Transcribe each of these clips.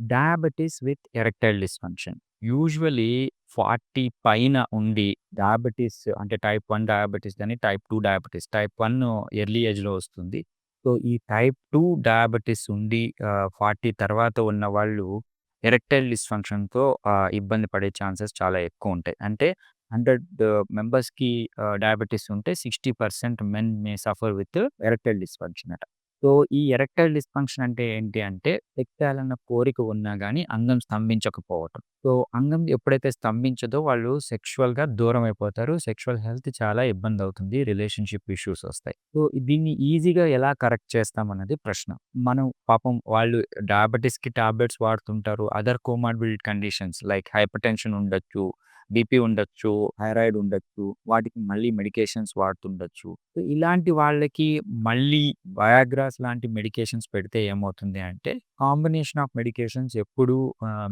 Diabetes with erectile dysfunction. Usually 40 పైన ఉండి diabetes అంటే టైప్ 1 డయాబెటిస్ గాని, టైప్ 2 డయాబెటిస్. టైప్ 1 ఎర్లీ ఏజ్‌లో వస్తుంది. సో, ఈ టైప్ 2 డయాబెటిస్ ఉండి 40 తర్వాత ఉన్నవాళ్ళు ఎరెక్టైల్ డిస్‌ఫంక్షన్‌తో ఇబ్బంది పడే ఛాన్సెస్ చాలా ఎక్కువుంటాయి. అంటే 100 మెంబర్స్‌కి డయాబెటిస్ ఉంటే 60% men May suffer with erectile dysfunction అట. సో, ఈ ఎరెక్టైల్ డిస్‌ఫంక్షన్ అంటే ఏంటి అంటే, ఎక్కాలన్న కోరిక ఉన్నా గాని అంగం స్తంభించకపోవటం. సో, అంగం ఎప్పుడైతే స్తంభించదో వాళ్ళు సెక్షువల్‌గా దూరమైపోతారు. సెక్షువల్ హెల్త్ చాలా ఇబ్బందవుతుంది. రిలేషన్‌షిప్ ఇష్యూస్ ఒస్తాయి. సో, దీన్ని ఈజీగా ఎలా కరెక్ట్ చేస్తామన్నది ప్రశ్న. మనం పాపం వాళ్ళు డయాబెటిస్‌కి టాబ్లెట్స్ వాడుతుంటారు. Other comorbid conditions like hypertension ఉండొచ్చు, బీపీ ఉండొచ్చు, థైరాయిడ్ ఉండొచ్చు. వాటికి మళ్ళీ మెడికేషన్స్ వాడుతుండొచ్చు. సో, ఇలాంటి వాళ్ళకి మళ్ళీ వయాగ్రాస్ లాంటి మెడికేషన్స్ పెడితే ఏమవుతుంది అంటే, కాంబినేషన్ ఆఫ్ మెడికేషన్స్ ఎప్పుడూ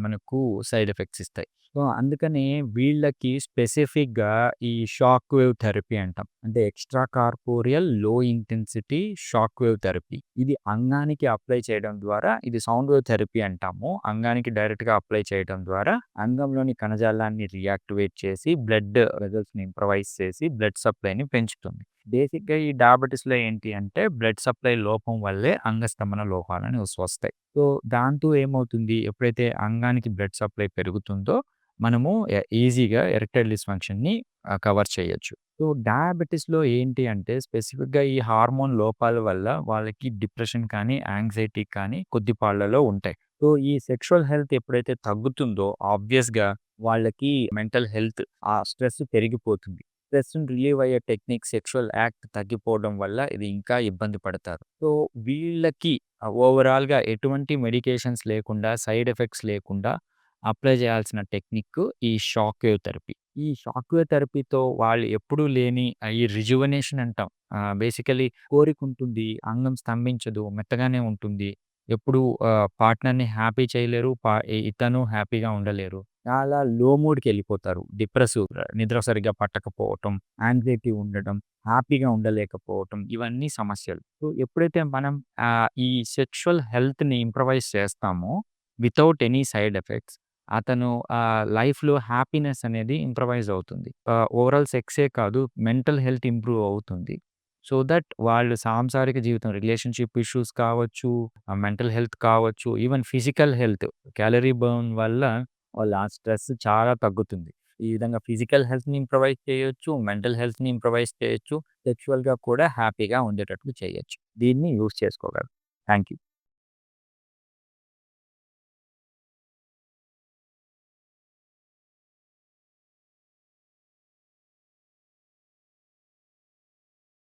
మనకు సైడ్ ఎఫెక్ట్స్ ఇస్తాయి. సో, అందుకనే వీళ్ళకి స్పెసిఫిక్‌గా ఈ షాక్ వేవ్ థెరపీ అంటాం. అంటే ఎక్స్‌ట్రా కార్పోరియల్ లో ఇంటెన్సిటీ షాక్ వేవ్ థెరపీ. ఇది అంగానికి అప్లై చేయడం ద్వారా ఇది సౌండ్ వేవ్ థెరపీ అంటాము. అంగానికి డైరెక్ట్‌గా అప్లై చేయడం ద్వారా అంగంలోని కణజాలాన్ని రియాక్టివేట్ చేసి బ్లడ్ వెసల్స్‌ని ఇంప్రవైజ్ చేసి బ్లడ్ సప్లైని పెంచుతుంది. బేసిక్‌గా ఈ డయాబెటిస్‌లో ఏంటి అంటే బ్లడ్ సప్లై లోపం వల్లే అంగస్తంభన లోపాలని వస్తాయి. సో, దాంతో ఏమవుతుంది ఎప్పుడైతే అంగానికి బ్లడ్ సప్లై పెరుగుతుందో మనము ఈజీగా ఎరెక్టైల్ డిస్‌ఫంక్షన్‌ని కవర్ చేయొచ్చు. సో, డయాబెటిస్‌లో ఏంటి అంటే స్పెసిఫిక్‌గా ఈ హార్మోన్ లోపాల వల్ల వాళ్ళకి డిప్రెషన్ కానీ, యాంగ్జైటీ కానీ కొద్దిపాళ్లలో ఉంటాయి. సో, ఈ సెక్షువల్ హెల్త్ ఎప్పుడైతే తగ్గుతుందో ఆబ్వియస్‌గా వాళ్ళకి మెంటల్ హెల్త్ ఆ స్ట్రెస్ పెరిగిపోతుంది. స్ట్రెస్‌ని రిలీవ్ అయ్యే టెక్నిక్ సెక్షువల్ యాక్ట్ తగ్గిపోవడం వల్ల ఇది ఇంకా ఇబ్బంది పడతారు. సో, వీళ్ళకి ఓవరాల్‌గా ఎటువంటి మెడికేషన్స్ లేకుండా, సైడ్ ఎఫెక్ట్స్ లేకుండా అప్లై చేయాల్సిన టెక్నిక్ ఈ షాక్ వేవ్ థెరపీ. ఈ షాక్ వేవ్ థెరపీతో వాళ్ళు ఎప్పుడూ లేని ఈ రిజువనేషన్ అంటాం. బేసికల్లీ కోరికుంటుంది, అంగం స్తంభించదు, మెత్తగానే ఉంటుంది. ఎప్పుడు పార్ట్నర్‌ని హ్యాపీ చేయలేరు. ఇతను హ్యాపీగా ఉండలేరు. చాలా లో మూడ్‌కెళ్ళిపోతారు. నిద్ర సరిగ్గా పట్టకపోవటం, యాంగ్జైటీ ఉండడం, హ్యాపీగా ఉండలేకపోవటం ఇవన్నీ సమస్యలు. సో, ఎప్పుడైతే మనం ఈ సెక్షువల్ హెల్త్‌ని ఇంప్రవైజ్ చేస్తామో వితౌట్ ఎనీ సైడ్ ఎఫెక్ట్స్ అతను లైఫ్‌లో హ్యాపీనెస్ అనేది ఇంప్రవైజ్ అవుతుంది. ఓవరాల్ సెక్సే కాదు మెంటల్ హెల్త్ ఇంప్రూవ్ అవుతుంది. సో దట్ వాళ్ళు సాంసారిక జీవితం రిలేషన్‌షిప్ ఇష్యూస్ కావచ్చు, మెంటల్ హెల్త్ కావచ్చు, even physical health calorie burn వల్ల వాళ్ళ ఆ స్ట్రెస్ చాలా తగ్గుతుంది. ఈ విధంగా ఫిజికల్ హెల్త్‌ని ఇంప్రవైజ్ చేయొచ్చు, మెంటల్ హెల్త్‌ని ఇంప్రవైజ్ చేయొచ్చు, సెక్సువల్‌గా కూడా హ్యాపీగా ఉండేటట్లు చేయొచ్చు. దీన్ని యూజ్ చేసుకోగలరు. Thank you.